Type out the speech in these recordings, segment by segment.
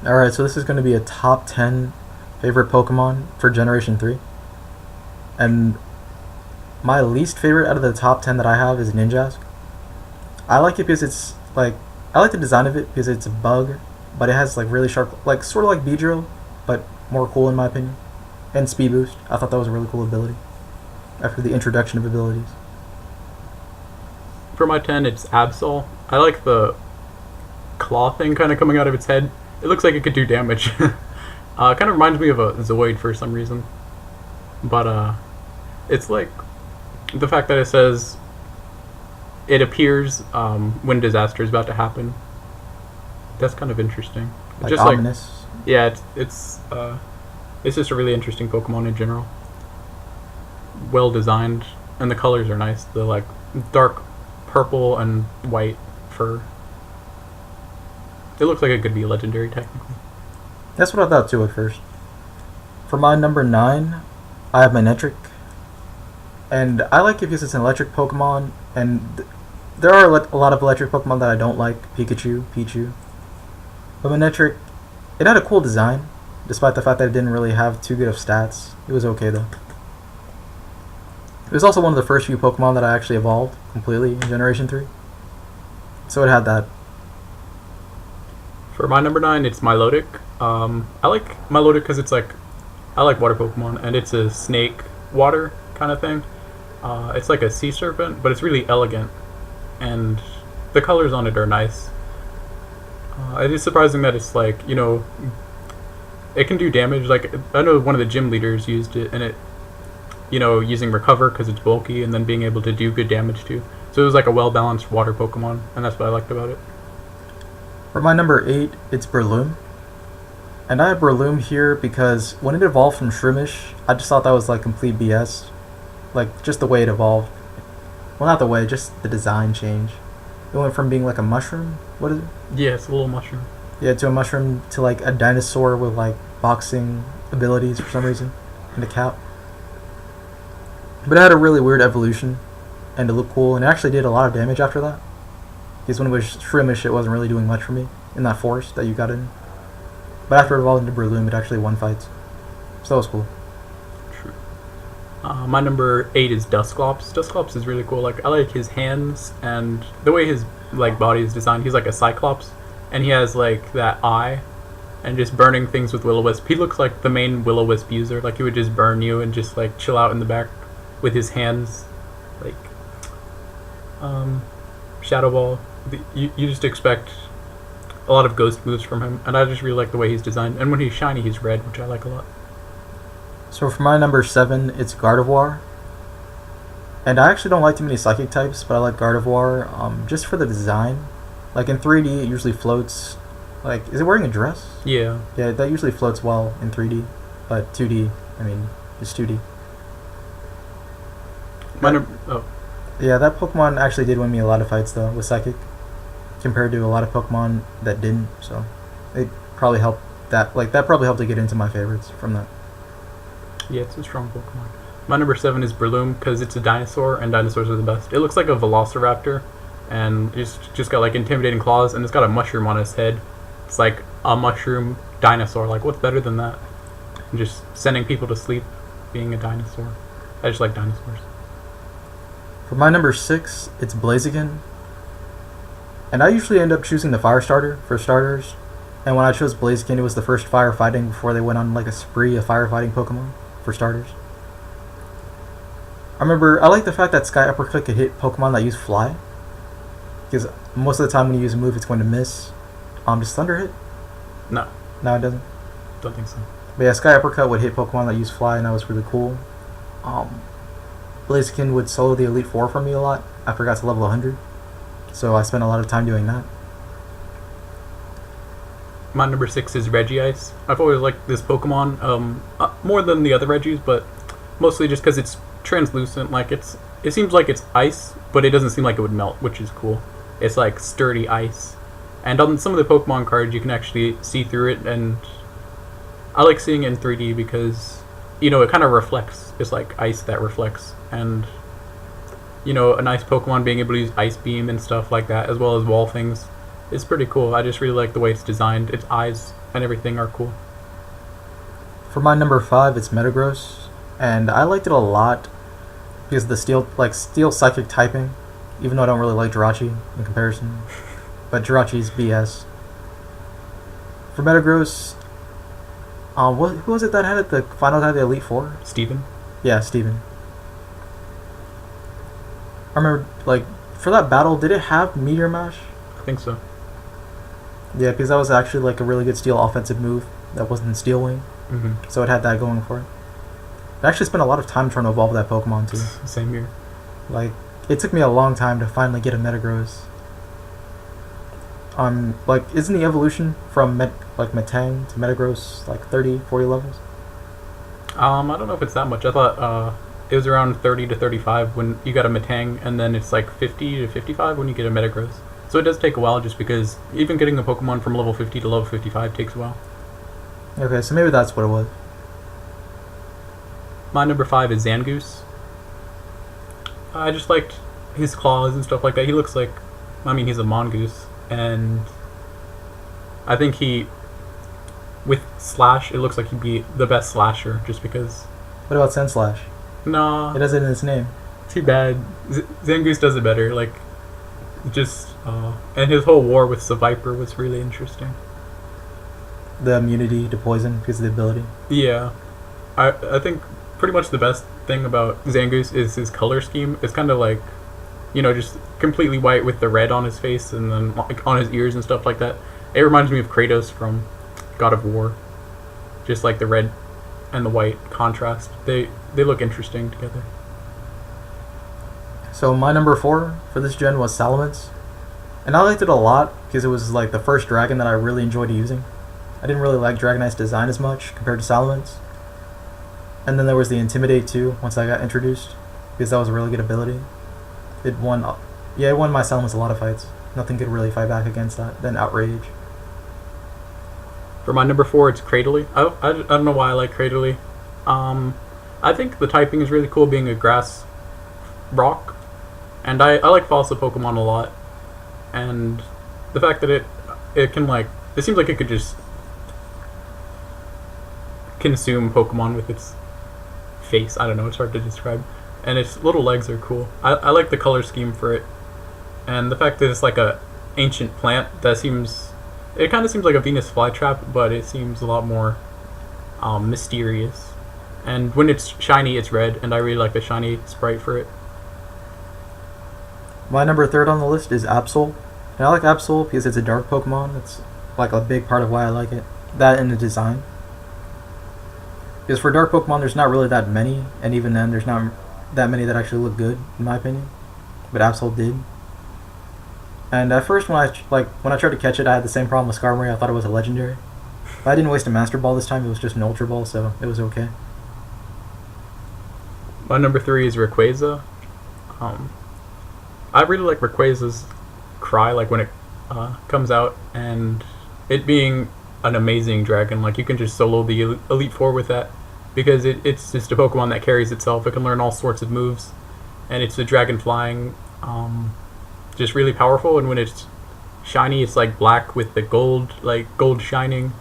Alright, so this is going to be a top 10 favorite Pokemon for Generation 3. And my least favorite out of the top 10 that I have is Ninjask. I like it because it's like, I like the design of it because it's a bug, but it has like really sharp, like sort of like Beedrill, but more cool in my opinion. And Speed Boost. I thought that was a really cool ability after the introduction of abilities. For my 10, it's Absol. I like the claw thing kind of coming out of its head. It looks like it could do damage. It kind of reminds me of a Zoid for some reason. But it's like the fact that it says it appears when disaster is about to happen. That's kind of interesting. Like just ominous. like yeah, it's just a really interesting Pokemon in general. Well designed, and the colors are nice. The like dark purple and white fur. It looks like it could be legendary technically. That's what I thought too at first. For my number 9, I have Manectric. And I like it because it's an electric Pokemon, and there are a lot of electric Pokemon that I don't like. Pikachu, Pichu. But Manectric, it had a cool design, despite the fact that it didn't really have too good of stats. It was okay though. It was also one of the first few Pokemon that I actually evolved completely in Generation 3. So it had that. For my number 9, it's Milotic. I like Milotic because it's like, I like water Pokemon, and it's a snake water kind of thing. It's like a sea serpent, but it's really elegant, and the colors on it are nice. It is surprising that it's like, it can do damage. Like, I know one of the gym leaders used it, and it, using Recover because it's bulky, and then being able to do good damage too. So it was like a well-balanced water Pokemon, and that's what I liked about it. For my number 8, it's Breloom. And I have Breloom here because when it evolved from Shroomish, I just thought that was like complete BS. Like, just the way it evolved. Well, not the way, just the design change. It went from being like a mushroom, what is it? Yeah, it's a little mushroom. Yeah, to a mushroom to like a dinosaur with like boxing abilities for some reason, and a cap. But it had a really weird evolution, and it looked cool, and it actually did a lot of damage after that. Because when it was Shroomish, it wasn't really doing much for me in that forest that you got in. But after it evolved into Breloom, it actually won fights. So that was cool. True. My number 8 is Dusclops. Dusclops is really cool. Like, I like his hands and the way his like body is designed. He's like a Cyclops, and he has like that eye, and just burning things with Will-O-Wisp. He looks like the main Will-O-Wisp user. Like, he would just burn you and just like chill out in the back with his hands, like Shadow Ball. You just expect a lot of ghost moves from him, and I just really like the way he's designed. And when he's shiny, he's red, which I like a lot. So for my number 7, it's Gardevoir. And I actually don't like too many psychic types, but I like Gardevoir just for the design. Like in 3D, it usually floats. Like, is it wearing a dress? Yeah. Yeah, that usually floats well in 3D. But 2D, I mean, it's 2D. Yeah, that Pokemon actually did win me a lot of fights though with Psychic, compared to a lot of Pokemon that didn't. So it probably helped that probably helped to get into my favorites from that. Yeah, it's a strong Pokemon. My number 7 is Breloom because it's a dinosaur, and dinosaurs are the best. It looks like a Velociraptor, and it's just got like intimidating claws, and it's got a mushroom on its head. It's like a mushroom dinosaur. Like, what's better than that? And just sending people to sleep, being a dinosaur. I just like dinosaurs. For my number 6, it's Blaziken. And I usually end up choosing the Fire Starter for starters. And when I chose Blaziken, it was the first firefighting before they went on like a spree of firefighting Pokemon for starters. I like the fact that Sky Uppercut could hit Pokemon that use Fly. Because most of the time when you use a move, it's going to miss. Does Thunder hit? No. No, it doesn't? Don't think so. But yeah, Sky Uppercut would hit Pokemon that use Fly, and that was really cool. Blaziken would solo the Elite Four for me a lot after I got to level 100. So I spent a lot of time doing that. My number 6 is Reggie Ice. I've always liked this Pokemon more than the other Reggies, but mostly just because it's translucent. Like, it seems like it's ice, but it doesn't seem like it would melt, which is cool. It's like sturdy ice. And on some of the Pokemon cards, you can actually see through it, and I like seeing it in 3D because, it kind of reflects. It's like ice that reflects. And, a nice Pokemon being able to use Ice Beam and stuff like that, as well as wall things, It's pretty cool. I just really like the way it's designed. Its eyes and everything are cool. For my number 5, it's Metagross, and I liked it a lot because of the steel psychic typing, even though I don't really like Jirachi in comparison. But Jirachi's BS. For Metagross, who was it that had it the final time of the Elite Four? Steven? Yeah, Steven. I remember, like, for that battle, did it have Meteor Mash? I think so. Yeah, because that was actually like a really good steel offensive move that wasn't Steel Wing. Mm-hmm. So it had that going for it. I actually spent a lot of time trying to evolve that Pokemon too. Same here. Like, it took me a long time to finally get a Metagross. Like, isn't the evolution from Metang to Metagross like 30, 40 levels? I don't know if it's that much. I thought it was around 30 to 35 when you got a Metang, and then it's like 50 to 55 when you get a Metagross. So it does take a while, just because even getting a Pokemon from level 50 to level 55 takes a while. Okay, so maybe that's what it was. My number 5 is Zangoose. I just liked his claws and stuff like that. He looks like, I mean, he's a mongoose, and I think with Slash, it looks like he'd be the best slasher, just because. What about Sandslash? Nah, It has it in its name. too bad. Zangoose does it better. Like, just and his whole war with Viper was really interesting. The immunity to poison because of the ability. Yeah, I think pretty much the best thing about Zangoose is his color scheme. It's kind of like, just completely white with the red on his face and then like on his ears and stuff like that. It reminds me of Kratos from God of War. Just like the red and the white contrast. They look interesting together. So my number 4 for this gen was Salamence. And I liked it a lot because it was like the first dragon that I really enjoyed using. I didn't really like Dragonite's design as much compared to Salamence. And then there was the Intimidate too, once I got introduced, because that was a really good ability. It won my Salamence a lot of fights. Nothing could really fight back against that, then Outrage. For my number 4, it's Cradily. I don't know why I like Cradily. I think the typing is really cool, being a grass rock. And I like fossil Pokemon a lot. And the fact that it can, like, it seems like it could just consume Pokemon with its face. I don't know, it's hard to describe. And its little legs are cool. I like the color scheme for it. And the fact that it's like a ancient plant, it kind of seems like a Venus flytrap, but it seems a lot more mysterious. And when it's shiny, it's red, and I really like the shiny sprite for it. My number 3 on the list is Absol. And I like Absol because it's a dark Pokemon. It's like a big part of why I like it. That and the design. Because for dark Pokemon, there's not really that many, and even then, there's not that many that actually look good, in my opinion. But Absol did. And at first, when I tried to catch it, I had the same problem with Skarmory. I thought it was a legendary. But I didn't waste a Master Ball this time. It was just an Ultra Ball, so it was okay. My number 3 is Rayquaza. I really like Rayquaza's cry, like when it comes out, and it being an amazing dragon. Like, you can just solo the Elite Four with that, because it's just a Pokemon that carries itself. It can learn all sorts of moves, and it's a dragon flying, just really powerful. And when it's shiny, it's like black with the gold shining,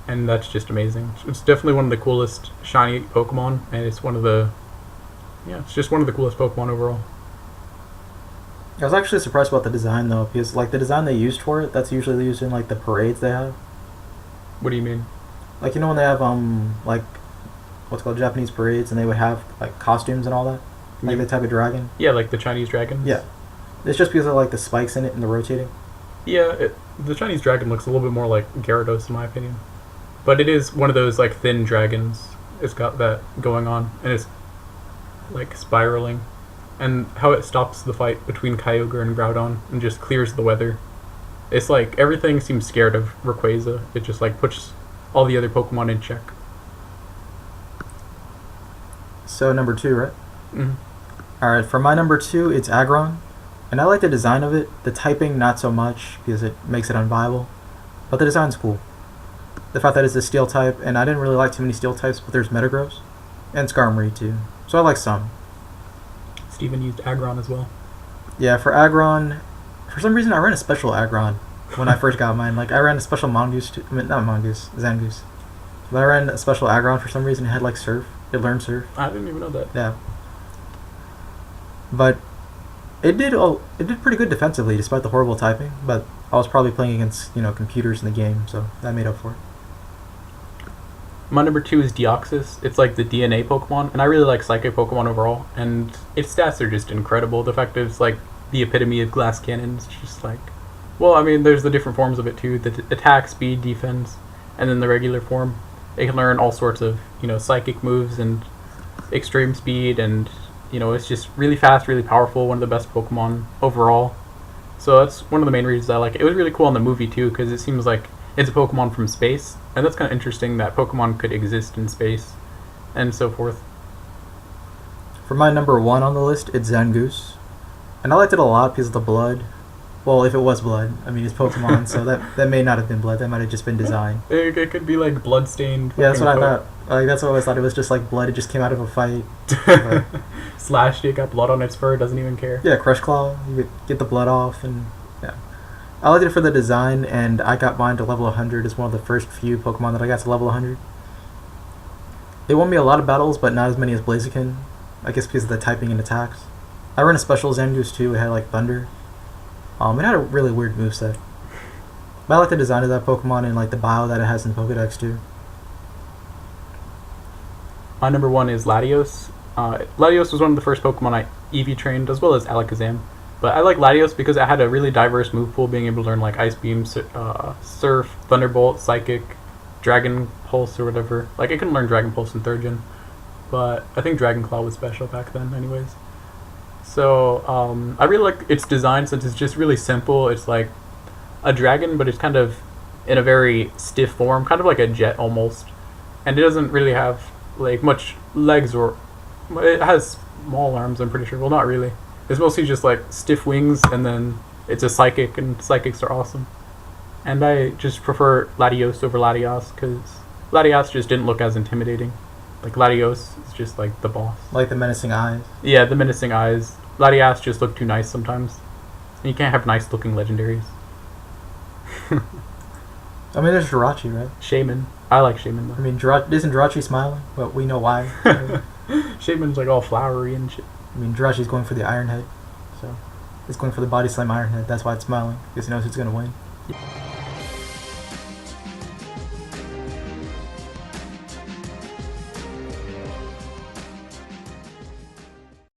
and that's just amazing. It's definitely one of the coolest shiny Pokemon, and it's just one of the coolest Pokemon overall. I was actually surprised about the design, though, because like the design they used for it, that's usually used in like the parades they have. What do you mean? Like, when they have like what's called Japanese parades, and they would have like costumes and all that, like the type of dragon. Yeah, like the Chinese dragons. Yeah, it's just because of like the spikes in it and the rotating. Yeah, the Chinese dragon looks a little bit more like Gyarados in my opinion, but it is one of those like thin dragons. It's got that going on, and it's like spiraling, and how it stops the fight between Kyogre and Groudon and just clears the weather. It's like everything seems scared of Rayquaza. It just like puts all the other Pokemon in check. So number 2, right? Mm-hmm. Alright, for my number 2, it's Agron. And I like the design of it. The typing, not so much, because it makes it unviable. But the design's cool. The fact that it's a steel type, and I didn't really like too many steel types, but there's Metagross. And Skarmory, too. So I like some. Steven used Agron as well. Yeah, for Agron, for some reason I ran a special Agron. when I first got mine. Like I ran a special Mongoose, not Mongoose, Zangoose. But I ran a special Agron for some reason. It had like Surf. It learned Surf. I didn't even know that. Yeah. But it did pretty good defensively despite the horrible typing. But I was probably playing against computers in the game, so that made up for it. My number 2 is Deoxys. It's like the DNA Pokemon, and I really like Psychic Pokemon overall, and its stats are just incredible. The fact that it's like the epitome of glass cannons, just like, well, I mean, there's the different forms of it too, the attack, speed, defense, and then the regular form. They can learn all sorts of, psychic moves and extreme speed, and, it's just really fast, really powerful, one of the best Pokemon overall. So that's one of the main reasons I like it. It was really cool in the movie too, because it seems like it's a Pokemon from space, and that's kind of interesting that Pokemon could exist in space, and so forth. For my number 1 on the list, it's Zangoose. And I liked it a lot because of the blood. Well, if it was blood. I mean, it's Pokemon, so that may not have been blood. That might have just been design. It could be like blood-stained. Yeah, that's what I thought. Like, that's what I always thought. It was just like blood. It just came out of a fight. Slashed it, got blood on its fur, doesn't even care. Yeah, Crush Claw. You could get the blood off, and yeah. I liked it for the design, and I got mine to level 100. It's one of the first few Pokemon that I got to level 100. It won me a lot of battles, but not as many as Blaziken. I guess because of the typing and attacks. I ran a special Zangoose too. It had like Thunder. It had a really weird moveset. But I like the design of that Pokemon and like the bio that it has in the Pokedex too. My number 1 is Larios. Larios was one of the first Pokemon I EV trained, as well as Alakazam. But I like Larios because it had a really diverse move pool, being able to learn like Ice Beam, Surf, Thunderbolt, Psychic, Dragon Pulse, or whatever. Like it couldn't learn Dragon Pulse in 3rd gen, but I think Dragon Claw was special back then anyways. So I really like its design since it's just really simple. It's like a dragon, but it's kind of in a very stiff form, kind of like a jet almost. And it doesn't really have like much legs, or it has small arms, I'm pretty sure. Well, not really. It's mostly just like stiff wings, and then it's a Psychic, and Psychics are awesome. And I just prefer Latios over Latias because Latias just didn't look as intimidating. Like Latios is just like the boss. Like the menacing eyes. Yeah, the menacing eyes. Latias just look too nice sometimes. And you can't have nice looking legendaries. I mean, there's Jirachi, right? Shaman. I like Shaman though. I mean, isn't Jirachi smiling? Well, we know why. Shaman's like all flowery and shit. I mean, Jirachi's going for the Iron Head, so it's going for the Body Slam Iron Head. That's why it's smiling, because he knows it's going to win.